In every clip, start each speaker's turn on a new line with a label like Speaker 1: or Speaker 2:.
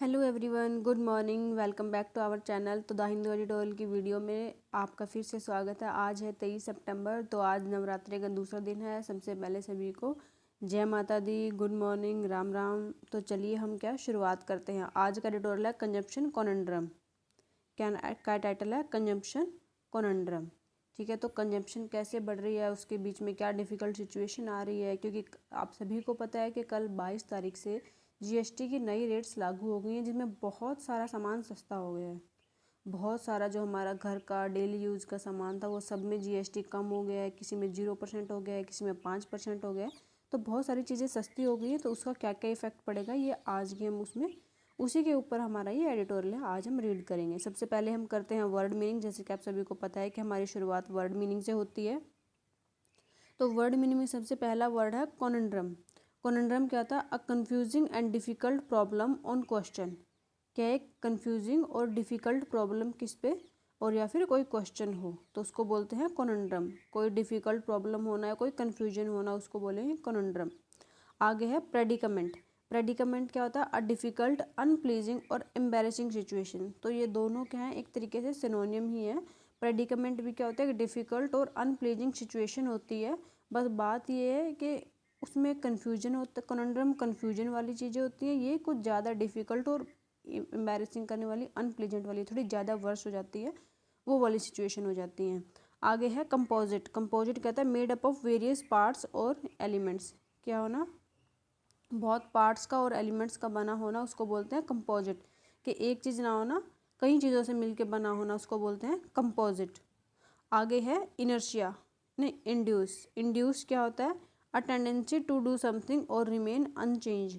Speaker 1: Hello everyone, good morning. Welcome back to our channel. तो the Hindu editorial की video में आपका फिर से स्वागत है। आज है 23 सितंबर। तो आज नवरात्रि का दूसरा दिन है। सबसे पहले सभी को जय माता दी, गुड मॉर्निंग, राम राम। तो चलिए हम शुरुआत करते हैं। आज का एडिटोरियल है कंजम्पशन कॉनंड्रम। क्या टाइटल है? कंजम्पशन कॉनंड्रम। ठीक है, तो कंजम्पशन कैसे बढ़ रही है, उसके बीच में क्या डिफ़िकल्ट सिचुएशन आ रही है, क्योंकि आप सभी को पता है कि कल 22 तारीख से जीएसटी की नई रेट्स लागू हो गई हैं, जिसमें बहुत सारा सामान सस्ता हो गया है। बहुत सारा जो हमारा घर का डेली यूज़ का सामान था वो सब में जीएसटी कम हो गया है। किसी में 0% हो गया है, किसी में 5% हो गया है। तो बहुत सारी चीज़ें सस्ती हो गई हैं। तो उसका क्या क्या इफ़ेक्ट पड़ेगा, ये आज की हम उसमें उसी के ऊपर हमारा ये एडिटोरियल है, आज हम रीड करेंगे। सबसे पहले हम करते हैं वर्ड मीनिंग। जैसे कि आप सभी को पता है कि हमारी शुरुआत वर्ड मीनिंग से होती है। तो वर्ड मीनिंग में सबसे पहला वर्ड है कॉनंड्रम। कॉनंड्रम क्या होता है? A confusing and difficult problem on question. क्या एक कंफ्यूजिंग और डिफ़िकल्ट प्रॉब्लम किस पे और या फिर कोई क्वेश्चन हो तो उसको बोलते हैं कॉनंड्रम। कोई डिफ़िकल्ट प्रॉब्लम होना है, कोई कन्फ्यूजन होना, उसको बोलेंगे कॉनंड्रम। आगे है प्रेडिकमेंट। प्रेडिकमेंट क्या होता है? अ डिफ़िकल्ट, अनप्लीजिंग और एम्बैरेसिंग सिचुएशन। तो ये दोनों क्या है, एक तरीके से सिनोनियम ही है। प्रेडिकमेंट भी क्या होता है? डिफ़िकल्ट और अनप्लीजिंग सिचुएशन होती है। बस बात ये है कि उसमें कन्फ्यूजन होता है। कॉनंड्रम कन्फ्यूजन वाली चीज़ें होती हैं, ये कुछ ज़्यादा डिफ़िकल्ट और एम्बैरेसिंग करने वाली, अनप्लीजेंट वाली, थोड़ी ज़्यादा वर्स हो जाती है, वो वाली सिचुएशन हो जाती हैं। आगे है कंपोजिट। कंपोजिट कहता है made up of various parts और एलिमेंट्स। क्या होना? बहुत पार्ट्स का और एलिमेंट्स का बना होना, उसको बोलते हैं कंपोजिट। कि एक चीज़ ना होना, कई चीज़ों से मिलके बना होना, उसको बोलते हैं कंपोजिट। आगे है इनर्शिया, नहीं इंड्यूस। इंड्यूस क्या होता है? A tendency to do something और रिमेन अनचेंज।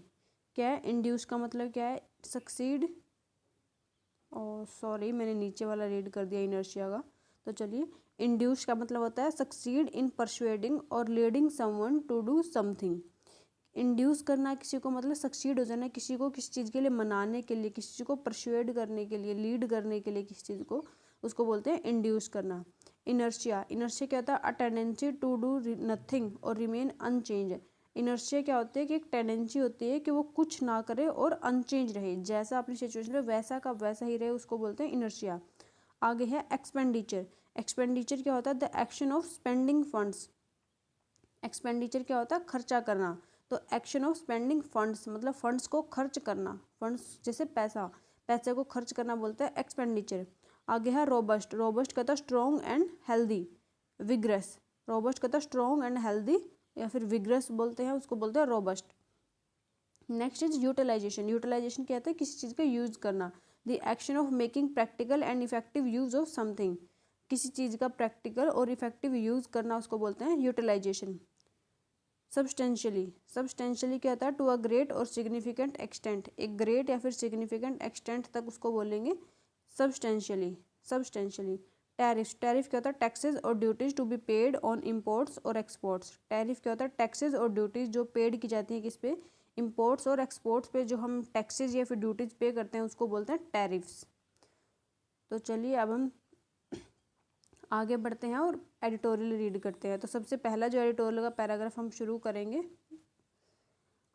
Speaker 1: क्या है इंड्यूस का मतलब? क्या है? सक्सीड। और सॉरी, मैंने नीचे वाला रीड कर दिया इनर्शिया का। तो चलिए, इंड्यूस का मतलब होता है सक्सीड इन परsuading और leading someone to do something. Induce करना किसी को मतलब सक्सीड हो जाना, किसी को किसी चीज़ के लिए मनाने के लिए, किसी चीज़ को परsuade करने के लिए, लीड करने के लिए किसी चीज़ को, उसको बोलते हैं इंड्यूस करना। इनर्शिया। इनर्शिया क्या होता है? A tendency to do nothing और रिमेन अनचेंज। इनर्शिया क्या होती है? कि एक टेंडेंसी होती है कि वो कुछ ना करे और अनचेंज रहे, जैसा अपनी सिचुएशन में वैसा का वैसा ही रहे, उसको बोलते हैं इनर्शिया। आगे है एक्सपेंडिचर। एक्सपेंडिचर क्या होता है? The action of spending funds. Expenditure क्या होता है? खर्चा करना। तो एक्शन ऑफ स्पेंडिंग फंड्स मतलब फंड्स को खर्च करना। फंड्स जैसे पैसा, पैसे को खर्च करना बोलते हैं एक्सपेंडिचर। आगे है रोबस्ट। रोबस्ट कहता है strong and healthy. Vigorous. Robust कहता है स्ट्रॉन्ग एंड हेल्दी, या फिर विग्रस बोलते हैं, उसको बोलते हैं robust. Next is utilization. Utilization क्या होता है? किसी चीज़ का यूज़ करना। The action of making practical and effective use of something. किसी चीज़ का प्रैक्टिकल और इफेक्टिव यूज़ करना, उसको बोलते हैं यूटिलाइजेशन। सब्सटेंशियली। सब्सटेंशियली क्या होता है? टू अ ग्रेट और सिग्निफिकेंट एक्सटेंट। एक ग्रेट या फिर सिग्निफिकेंट एक्सटेंट तक उसको बोलेंगे सब्सटेंशियली। सब्सटेंशियली। टैरिफ। टैरिफ क्या होता है? टैक्सेस और duties to be paid on imports और एक्सपोर्ट्स। टैरिफ क्या होता है? टैक्सेस और ड्यूटीज जो पेड की जाती हैं किस पे? इम्पोर्ट्स और एक्सपोर्ट्स पे। जो हम टैक्सेस या फिर ड्यूटीज पे करते हैं उसको बोलते हैं टैरिफ्स। तो चलिए अब हम आगे बढ़ते हैं और एडिटोरियल रीड करते हैं। तो सबसे पहला जो एडिटोरियल का पैराग्राफ हम शुरू करेंगे।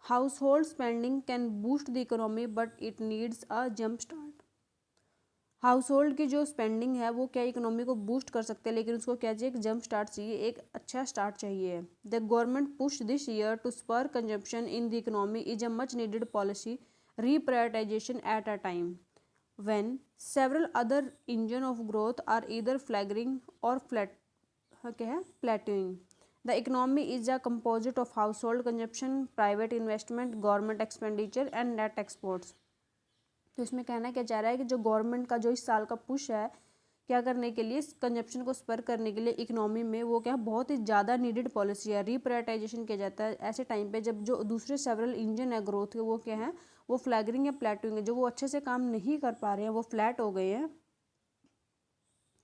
Speaker 1: House hold spending can boost the economy but it needs a jump start. House hold की जो स्पेंडिंग है वो क्या इकोनॉमी को बूस्ट कर सकते हैं, लेकिन उसको क्या चाहिए? एक जंप स्टार्ट चाहिए, एक अच्छा स्टार्ट चाहिए। The government push this year to spur consumption in the economy is a much needed policy reprioritization at a time when several other engine of growth are either flagging or क्या है? plateauing. The economy is a composite of household consumption, private investment, government expenditure and net exports. तो इसमें कहना क्या चाह रहा है कि जो गवर्नमेंट का जो इस साल का पुश है क्या करने के लिए, कंजप्शन को स्पर करने के लिए इकोनॉमी में, वो क्या बहुत ही ज़्यादा नीडेड पॉलिसी है। रिप्रायोरिटाइजेशन किया जाता है ऐसे टाइम पे जब जो दूसरे सेवरल इंजन है ग्रोथ के वो क्या है? वो फ्लैगरिंग या प्लेटूइंग है, जो वो अच्छे से काम नहीं कर पा रहे हैं, वो फ्लैट हो गए हैं।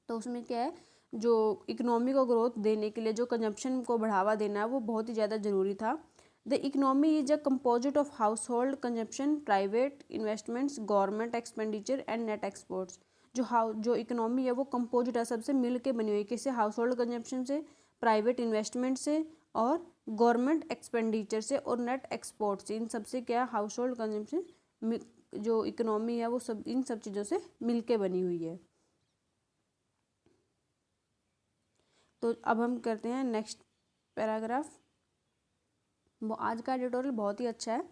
Speaker 1: तो उसमें क्या है? जो इकोनॉमी को ग्रोथ देने के लिए जो कंजप्शन को बढ़ावा देना है वो बहुत ही ज़्यादा ज़रूरी था। The economy is a composite of house hold consumption, private investments, government expenditure and net exports. जो इकोनॉमी है वो कंपोजिट है, सबसे मिल के बनी हुई है। किससे? हाउस होल्ड कंजप्शन से, प्राइवेट इन्वेस्टमेंट से और गवर्नमेंट एक्सपेंडिचर से और नेट एक्सपोर्ट से। इन सबसे क्या हाउस होल्ड कंजप्शन जो इकोनॉमी है वो सब इन सब चीज़ों से मिलके बनी हुई है। तो अब हम करते हैं नेक्स्ट पैराग्राफ। वो आज का एडिटोरियल बहुत ही अच्छा है।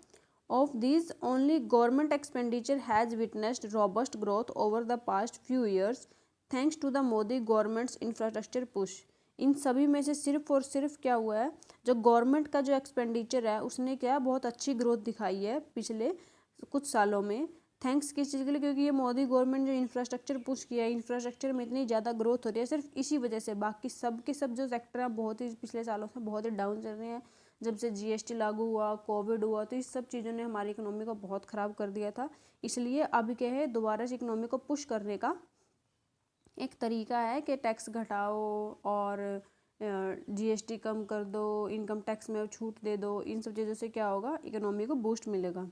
Speaker 1: Of this only government expenditure has witnessed robust growth over the past few years thanks to the Modi government's infrastructure push. इन सभी में से सिर्फ और सिर्फ क्या हुआ है, जो गवर्नमेंट का जो एक्सपेंडिचर है उसने क्या बहुत अच्छी ग्रोथ दिखाई है पिछले कुछ सालों में। थैंक्स किस चीज़ के लिए, क्योंकि ये मोदी गवर्नमेंट जो इंफ्रास्ट्रक्चर पुश किया है, इंफ्रास्ट्रक्चर में इतनी ज़्यादा ग्रोथ हो रही है सिर्फ इसी वजह से। बाकी सब के सब जो सेक्टर हैं बहुत ही पिछले सालों से बहुत ही डाउन चल रहे हैं। जब से जीएसटी लागू हुआ, कोविड हुआ, तो इस सब चीज़ों ने हमारी इकोनॉमी को बहुत ख़राब कर दिया था। इसलिए अभी क्या है, दोबारा से इकोनॉमी को पुश करने का एक तरीका है कि टैक्स घटाओ और जीएसटी कम कर दो, इनकम टैक्स में छूट दे दो। इन सब चीज़ों से क्या होगा, इकोनॉमी को बूस्ट मिलेगा।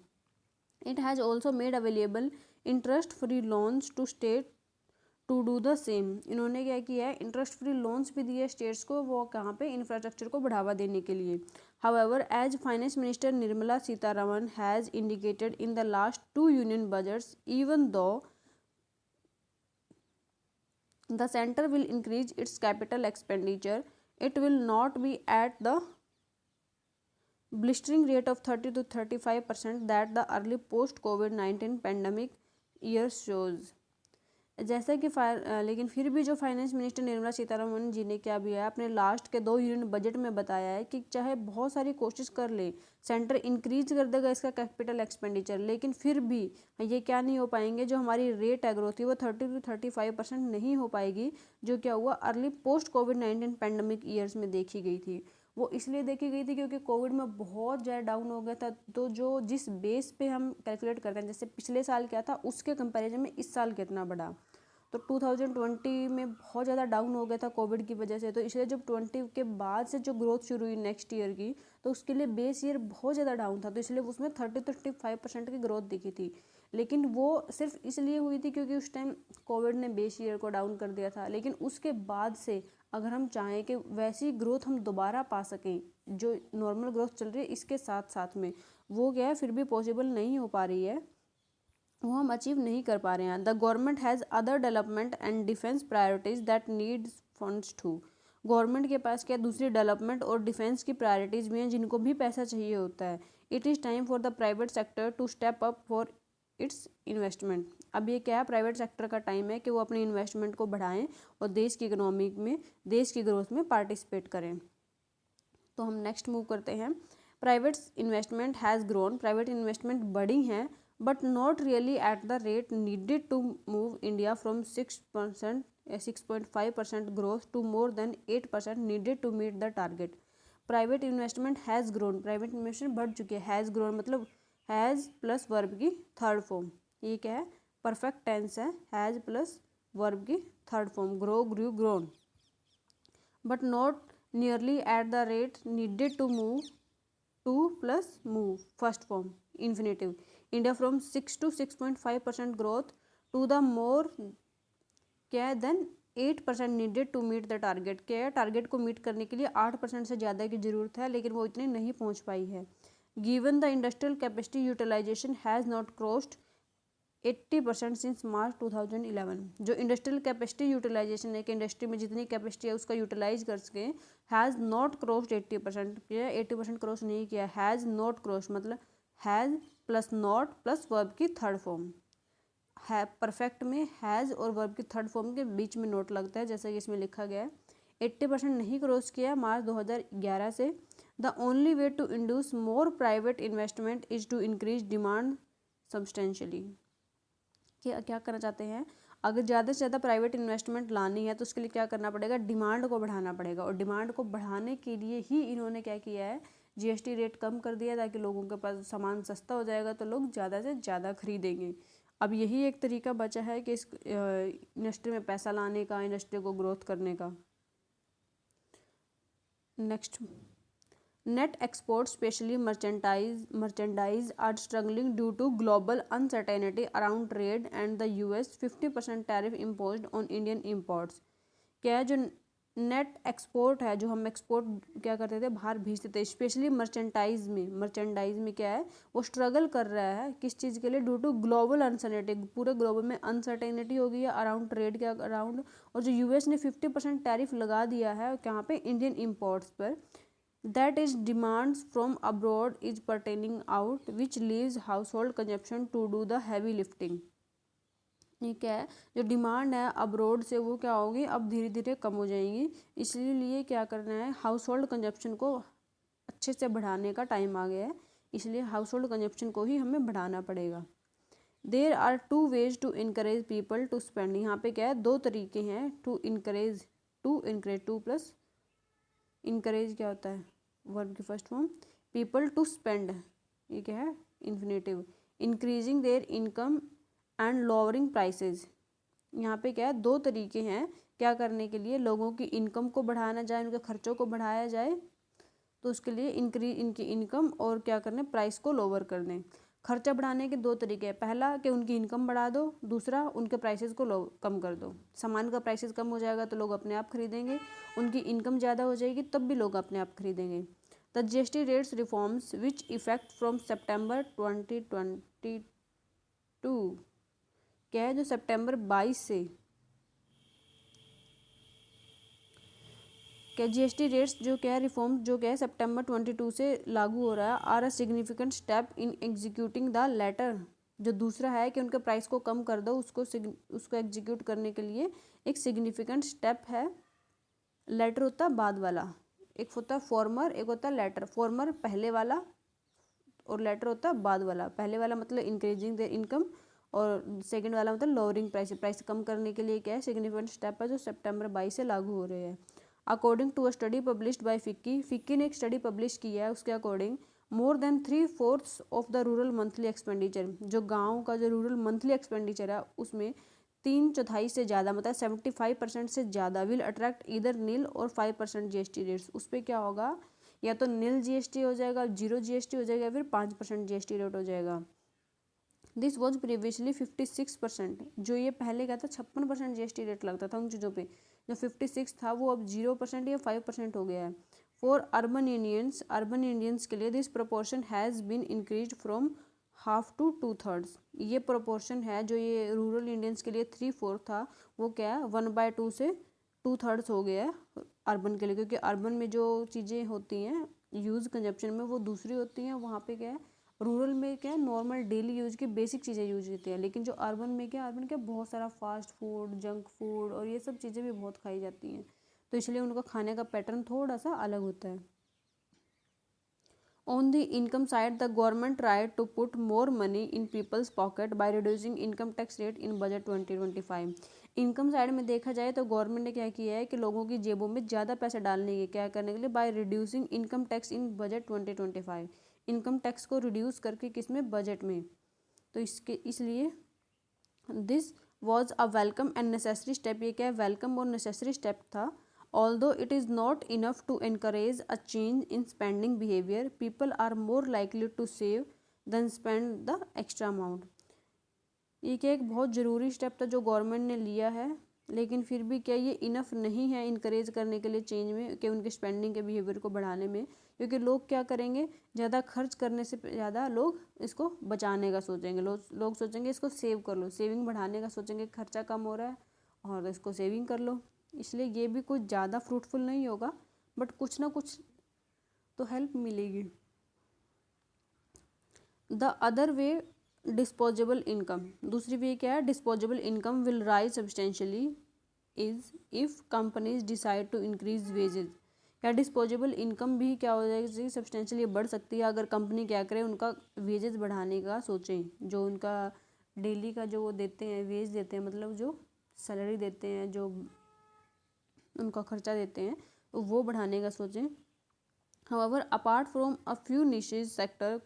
Speaker 1: It has also made available interest free loans to state to do the same. इन्होंने क्या किया है, इंटरेस्ट फ्री लोन्स भी दिए स्टेट्स को, वो कहाँ पे, इंफ्रास्ट्रक्चर को बढ़ावा देने के लिए। However as finance minister Nirmala Sitharaman has indicated in the last 2 union budgets, even though the center will increase its capital expenditure, it will not be at the blistering rate of 30 to 35% that the early post COVID-19 pandemic years shows। जैसा कि लेकिन फिर भी जो finance minister Nirmala Sitharaman जी ने क्या भी है, अपने लास्ट के 2 यूनियन बजट में बताया है कि चाहे बहुत सारी कोशिश कर ले, सेंटर इंक्रीज कर देगा इसका कैपिटल एक्सपेंडिचर, लेकिन फिर भी ये क्या नहीं हो पाएंगे, जो हमारी रेट है ग्रोथ की वो 30 to 35% नहीं हो पाएगी, जो क्या हुआ अर्ली पोस्ट कोविड-19 पैंडमिक ईयर्स में देखी गई थी। वो इसलिए देखी गई थी क्योंकि कोविड में बहुत ज़्यादा डाउन हो गया था। तो जो जिस बेस पे हम कैलकुलेट करते हैं, जैसे पिछले साल क्या था उसके कंपैरिजन में इस साल कितना बढ़ा, तो 2020 में बहुत ज़्यादा डाउन हो गया था कोविड की वजह से। तो इसलिए जब 20 के बाद से जो ग्रोथ शुरू हुई नेक्स्ट ईयर की, तो उसके लिए बेस ईयर बहुत ज़्यादा डाउन था, तो इसलिए उसमें 30-35% की ग्रोथ दिखी थी। लेकिन वो सिर्फ इसलिए हुई थी क्योंकि उस टाइम कोविड ने बेस ईयर को डाउन कर दिया था। लेकिन उसके बाद से अगर हम चाहें कि वैसी ग्रोथ हम दोबारा पा सकें, जो नॉर्मल ग्रोथ चल रही है इसके साथ साथ में, वो क्या है फिर भी पॉसिबल नहीं हो पा रही है, वो हम अचीव नहीं कर पा रहे हैं। The government has other development and defence priorities that needs funds too. Government के पास क्या दूसरी डेवलपमेंट और डिफेंस की प्रायोरिटीज़ भी हैं जिनको भी पैसा चाहिए होता है। It is time for the private sector to step up for its investment. अब ये क्या है, प्राइवेट सेक्टर का टाइम है कि वो अपनी इन्वेस्टमेंट को बढ़ाएं और देश की इकोनॉमी में, देश की ग्रोथ में पार्टिसिपेट करें। तो हम नेक्स्ट मूव करते हैं। Private investment has grown, private investment बढ़ी हैं, but not really at the rate needed to move India from 6.5% growth to more than 8% needed to meet the target। Private investment has grown, private investment बढ़ चुकी है। Has grown मतलब has plus verb की third form, ये क्या है, perfect tense है, has plus verb की third form, grow, grew, grown, but not nearly at the rate needed to move, to plus move first form infinitive. India from 6 to 6.5% growth to the more क्या है than 8% needed to meet the target. क्या है, target को meet करने के लिए 8% से ज़्यादा की ज़रूरत है, लेकिन वो इतनी नहीं पहुंच पाई है। Given the industrial capacity utilization has not crossed 80% since March 2011। जो इंडस्ट्रियल कैपेसिटी यूटिलाइजेशन है कि इंडस्ट्री में जितनी कैपेसिटी है उसका यूटिलाइज कर सके, हैज़ नॉट क्रॉस्ड 80%, क्या 80% क्रॉस नहीं किया। हैज़ नॉट क्रॉस मतलब has plus not plus verb की थर्ड फॉर्म है। परफेक्ट में हैज़ और वर्ब की थर्ड फॉर्म के बीच में नोट लगता है, जैसा कि इसमें लिखा गया है। 80% नहीं क्रॉस किया मार्च 2011 से। The only way to induce more private investment is to increase demand substantially. क्या करना चाहते हैं, अगर ज़्यादा से ज़्यादा प्राइवेट इन्वेस्टमेंट लानी है तो उसके लिए क्या करना पड़ेगा, डिमांड को बढ़ाना पड़ेगा। और डिमांड को बढ़ाने के लिए ही इन्होंने क्या किया है, जीएसटी रेट कम कर दिया ताकि लोगों के पास सामान सस्ता हो जाएगा तो लोग ज़्यादा से ज़्यादा खरीदेंगे। अब यही एक तरीका बचा है कि इस इंडस्ट्री में पैसा लाने का, इंडस्ट्री को ग्रोथ करने का। Next, net exports especially merchandise are struggling due to global uncertainty around trade and the US 50% tariff imposed on Indian imports। क्या है, जो नेट एक्सपोर्ट है, जो हम एक्सपोर्ट क्या करते थे, बाहर भेजते थे, स्पेशली मर्चेंटाइज में क्या है, वो स्ट्रगल कर रहा है किस चीज़ के लिए, ड्यू टू ग्लोबल अनसर्टेनिटी, पूरे ग्लोबल में अनसर्टेनिटी हो गई है अराउंड ट्रेड के अराउंड। और जो यूएस ने 50% टैरिफ लगा दिया है कहाँ पे, इंडियन इम्पोर्ट्स पर। That is demands from abroad is petering out which leaves household consumption to do the heavy lifting. ये क्या है, जो डिमांड है अब्रोड से वो क्या होगी, अब धीरे धीरे कम हो जाएंगी। इसलिए क्या करना है, हाउस होल्ड कंजप्शन को अच्छे से बढ़ाने का टाइम आ गया है, इसलिए हाउस होल्ड कंजप्शन को ही हमें बढ़ाना पड़ेगा। There are 2 ways to encourage people to spend. यहाँ पे क्या है, 2 तरीके हैं to encourage, to plus encourage क्या होता है, वर्ब की first form, people to spend, ये क्या है, infinitive, increasing their income and lowering prices. यहाँ पे क्या है, 2 तरीके हैं क्या करने के लिए, लोगों की इनकम को बढ़ाना जाए, उनके खर्चों को बढ़ाया जाए, तो उसके लिए इनकी इनकम और क्या करने, प्राइस को लोअर कर दें। खर्चा बढ़ाने के 2 तरीके हैं, पहला कि उनकी इनकम बढ़ा दो, दूसरा उनके प्राइसेस को कम कर दो। सामान का प्राइसेस कम हो जाएगा तो लोग अपने आप खरीदेंगे, उनकी इनकम ज़्यादा हो जाएगी तब भी लोग अपने आप खरीदेंगे। The GST rates reforms which effect from September 2022, क्या है, जो सितंबर 22 से क्या जीएसटी रेट्स जो क्या है, रिफॉर्म जो क्या है सितंबर 22 से लागू हो रहा है, are a significant step in executing the letter. जो दूसरा है कि उनके प्राइस को कम कर दो, उसको एग्जीक्यूट करने के लिए एक सिग्निफिकेंट स्टेप है। लेटर होता है बाद वाला, एक होता है फॉर्मर, एक होता है लेटर। फॉर्मर पहले वाला और लेटर होता है बाद वाला। पहले वाला मतलब इंक्रीजिंग द इनकम और सेकंड वाला मतलब लोअरिंग प्राइस कम करने के लिए क्या है, सिग्निफिकेंट स्टेप है जो सितंबर 22 से लागू हो रहे हैं। According to a study published by FICCI ने एक स्टडी पब्लिश किया है, उसके according more than 3/4 of the rural monthly expenditure, जो गाँव का जो रूरल मंथली एक्सपेंडिचर है उसमें 3/4 से ज़्यादा मतलब 75% से ज़्यादा विल अट्रैक्ट इधर नील और 5% जीएसटी रेट्स। उस पर क्या होगा, या तो नील जीएसटी हो जाएगा, 0 जीएसटी हो जाएगा, या फिर 5% जीएसटी रेट हो जाएगा। दिस वॉज प्रीवियसली 56%, जो ये पहले क्या था 56% जीएसटी रेट लगता था उन चीज़ों पे, जो 56 था वो अब 0% या 5% हो गया है। फॉर अर्बन इंडियंस के लिए this proportion has been increase from half to 2/3। ये प्रोपोर्शन है जो ये रूरल इंडियंस के लिए 3/4 था, वो क्या है 1/2 से 2/3 हो गया है अर्बन के लिए, क्योंकि अर्बन में जो चीज़ें होती हैं यूज़ कंजप्शन में वो दूसरी होती हैं, वहाँ पे क्या है रूरल में क्या है नॉर्मल डेली यूज की बेसिक चीज़ें यूज होती हैं। लेकिन जो अर्बन में क्या, अर्बन क्या बहुत सारा फास्ट फूड, जंक फूड और ये सब चीज़ें भी बहुत खाई जाती हैं, तो इसलिए उनका खाने का पैटर्न थोड़ा सा अलग होता है। On the income side, the government tried to put more money in people's pocket by reducing income tax rate in budget 2025। Income side में देखा जाए तो गवर्नमेंट ने क्या किया है कि लोगों की जेबों में ज़्यादा पैसे डालने के क्या करने के लिए, by reducing income tax in budget 2025। Income tax को रिड्यूस करके किसमें, बजट में। तो इसलिए this was a welcome and necessary step. ये क्या है, वेलकम और नेसेसरी स्टेप था। Although it is not enough to encourage a change in spending behavior, people are more likely to save than spend the extra amount। ये क्या एक बहुत ज़रूरी स्टेप था जो गवर्नमेंट ने लिया है, लेकिन फिर भी क्या ये इनफ नहीं है इनकरेज करने के लिए चेंज में, कि उनके स्पेंडिंग के बिहेवियर को बढ़ाने में, क्योंकि लोग क्या करेंगे, ज़्यादा खर्च करने से ज़्यादा लोग इसको बचाने का सोचेंगे। लोग सोचेंगे इसको सेव कर लो, सेविंग बढ़ाने का सोचेंगे, खर्चा कम हो रहा है और इसको सेविंग कर लो। इसलिए ये भी कुछ ज़्यादा फ्रूटफुल नहीं होगा, बट कुछ ना कुछ तो हेल्प मिलेगी। The other way disposable income, दूसरी वे क्या है, disposable income will rise substantially is if companies decide to increase wages. या डिस्पोजेबल इनकम भी क्या हो जाएगी, सब्सटेंशियली बढ़ सकती है अगर कंपनी क्या करे, उनका वेजेस बढ़ाने का सोचें, जो उनका डेली का जो वो देते हैं, वेज देते हैं, मतलब जो सैलरी देते हैं, जो उनका खर्चा देते हैं, तो वो बढ़ाने का सोचें। However apart from a few niches sector,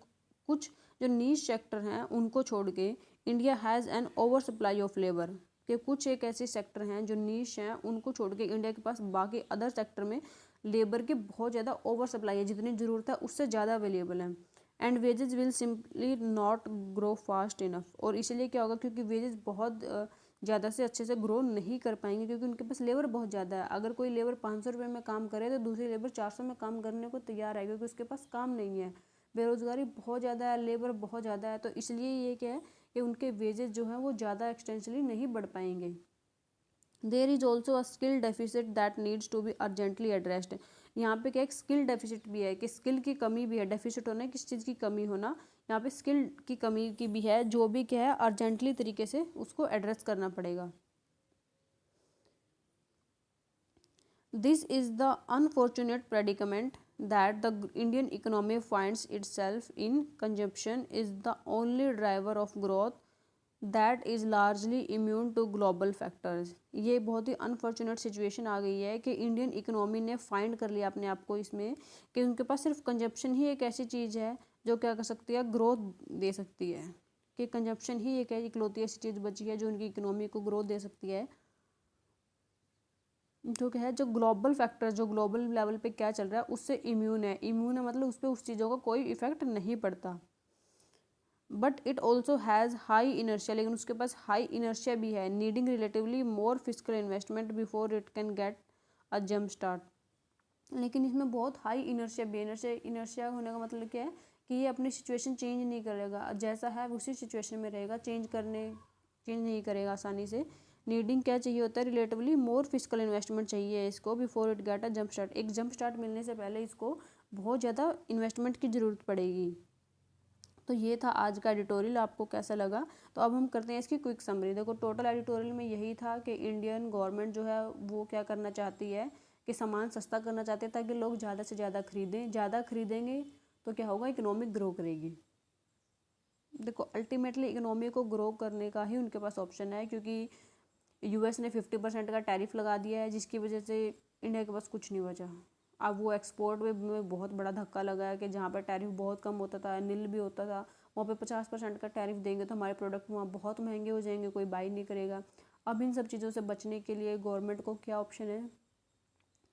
Speaker 1: कुछ जो नीश सेक्टर हैं उनको छोड़ के, India has an over supply of labour, के कुछ एक ऐसे सेक्टर हैं जो नीश हैं, उनको छोड़ के इंडिया के पास बाकी अदर सेक्टर में लेबर की बहुत ज़्यादा ओवर सप्लाई है, जितनी ज़रूरत है उससे ज़्यादा अवेलेबल है। And wages will simply not grow fast enough, और इसलिए क्या होगा, क्योंकि वेजेस बहुत ज़्यादा से अच्छे से ग्रो नहीं कर पाएंगे, क्योंकि उनके पास लेबर बहुत ज़्यादा है। अगर कोई लेबर 500 रुपये में काम करे तो दूसरी लेबर 400 में काम करने को तैयार है, क्योंकि उसके पास काम नहीं है। बेरोज़गारी बहुत ज़्यादा है, लेबर बहुत ज़्यादा है, तो इसलिए ये क्या है कि उनके वेजेस जो हैं वो ज़्यादा एक्सटेंशनली नहीं बढ़ पाएंगे। There is also a skill deficit that needs to be urgently addressed. यहाँ पे क्या एक स्किल डेफिसिट भी है, कि स्किल की कमी भी है। डेफिसिट होना है किस चीज़ की कमी होना, यहाँ पे स्किल की कमी की भी है, जो भी क्या है अर्जेंटली तरीके से उसको एड्रेस करना पड़ेगा। This is the unfortunate predicament that the Indian economy finds itself in. Consumption is the only driver of growth that is largely immune to global factors. ये बहुत ही अनफॉर्चुनेट सिचुएशन आ गई है कि इंडियन इकोनॉमी ने find कर लिया अपने आप को इसमें, कि उनके पास सिर्फ कंजप्शन ही एक ऐसी चीज़ है जो क्या कर सकती है, ग्रोथ दे सकती है। कि कंजप्शन ही एक इकलौती ऐसी चीज़ बची है जो उनकी इकोनॉमी को ग्रोथ दे सकती है, जो क्या है, जो ग्लोबल फैक्टर, जो ग्लोबल लेवल पे क्या चल रहा है उससे इम्यून है। इम्यून है मतलब उस पर उस चीज़ों का कोई इफेक्ट नहीं पड़ता। But it also has high inertia, लेकिन उसके पास हाई इनर्शिया भी है, needing relatively more physical investment before it can get a jump start. लेकिन इसमें बहुत हाई इनर्शिया भी है। इनर्शिया होने का मतलब क्या है कि ये अपनी सिचुएशन चेंज नहीं करेगा, जैसा है उसी सिचुएशन में रहेगा, चेंज नहीं करेगा आसानी से। नीडिंग क्या चाहिए होता है, रिलेटिवली मोर फिजिकल इन्वेस्टमेंट चाहिए इसको before it get a jump start. एक जंप स्टार्ट मिलने से पहले इसको बहुत ज़्यादा इन्वेस्टमेंट की ज़रूरत पड़ेगी। तो ये था आज का एडिटोरियल, आपको कैसा लगा? तो अब हम करते हैं इसकी क्विक समरी। देखो टोटल एडिटोरियल में यही था कि इंडियन गवर्नमेंट जो है वो क्या करना चाहती है कि सामान सस्ता करना चाहते हैं ताकि लोग ज़्यादा से ज़्यादा खरीदें। ज़्यादा खरीदेंगे तो क्या होगा, इकोनॉमिक ग्रो करेगी। देखो अल्टीमेटली इकोनॉमी को ग्रो करने का ही उनके पास ऑप्शन है, क्योंकि यूएस ने 50% का टैरिफ लगा दिया है, जिसकी वजह से इंडिया के पास कुछ नहीं बचा। अब वो एक्सपोर्ट में बहुत बड़ा धक्का लगा है कि जहाँ पर टैरिफ बहुत कम होता था, नील भी होता था, वहाँ पे 50% का टैरिफ देंगे तो हमारे प्रोडक्ट वहाँ बहुत महंगे हो जाएंगे, कोई बाई नहीं करेगा। अब इन सब चीज़ों से बचने के लिए गवर्नमेंट को क्या ऑप्शन है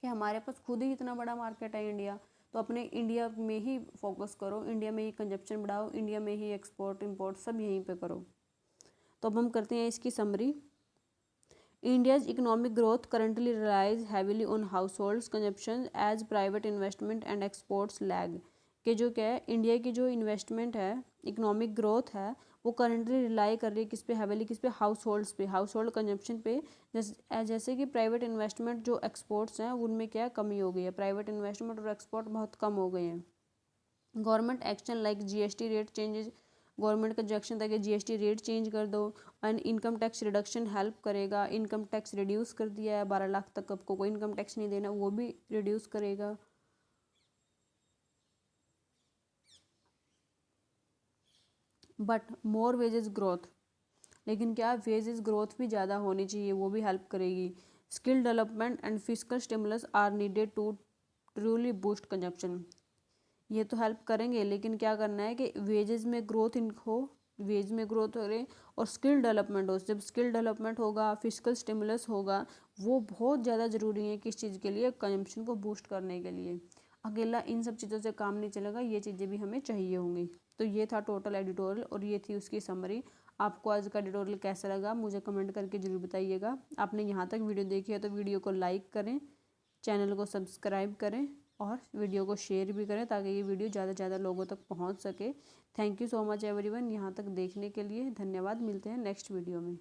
Speaker 1: कि हमारे पास खुद ही इतना बड़ा मार्केट है इंडिया, तो अपने इंडिया में ही फोकस करो, इंडिया में ही कंजप्शन बढ़ाओ, इंडिया में ही एक्सपोर्ट इंपोर्ट सब यहीं पे करो। तो अब हम करते हैं इसकी summary. India's economic growth currently relies heavily on households consumption as private investment and exports lag। कि जो क्या है, इंडिया की जो इन्वेस्टमेंट है, इकोनॉमिक ग्रोथ है, वो करंटली रिलाई कर रही है किस पे, हैविली किस पे, हाउस होल्ड्स पे, हाउस होल्ड कंजप्शन पे। जैसे कि प्राइवेट इन्वेस्टमेंट जो एक्सपोर्ट्स हैं उनमें क्या कमी हो गई है, प्राइवेट इन्वेस्टमेंट और एक्सपोर्ट बहुत कम हो गए हैं। Government action like GST rate changes, government का जो एक्शन था कि जीएसटी रेट चेंज कर दो, and income tax reduction help करेगा। इनकम टैक्स रिड्यूस कर दिया है, 12 लाख तक आपको कोई इनकम टैक्स नहीं देना, वो भी रिड्यूस करेगा। बट मोर वेजेस ग्रोथ, लेकिन क्या वेजेस ग्रोथ भी ज़्यादा होनी चाहिए, वो भी हेल्प करेगी। Skill development and physical stimulus are needed to truly boost consumption. ये तो हेल्प करेंगे, लेकिन क्या करना है कि वेजेस में ग्रोथ हो, वेज में ग्रोथ हो रहे, और स्किल डेवलपमेंट हो। जब स्किल डेवलपमेंट होगा, फिजिकल स्टिमुलस होगा, वो बहुत ज़्यादा ज़रूरी है किस चीज़ के लिए, कंजम्पशन को बूस्ट करने के लिए। अकेला इन सब चीज़ों से काम नहीं चलेगा, ये चीज़ें भी हमें चाहिए होंगी। तो ये था टोटल एडिटोरियल और ये थी उसकी समरी। आपको आज का एडिटोरियल कैसा लगा मुझे कमेंट करके ज़रूर बताइएगा। आपने यहाँ तक वीडियो देखी है तो वीडियो को लाइक करें, चैनल को सब्सक्राइब करें और वीडियो को शेयर भी करें ताकि ये वीडियो ज़्यादा से ज़्यादा लोगों तक पहुंच सके। Thank you so much everyone, यहाँ तक देखने के लिए धन्यवाद। मिलते हैं नेक्स्ट वीडियो में।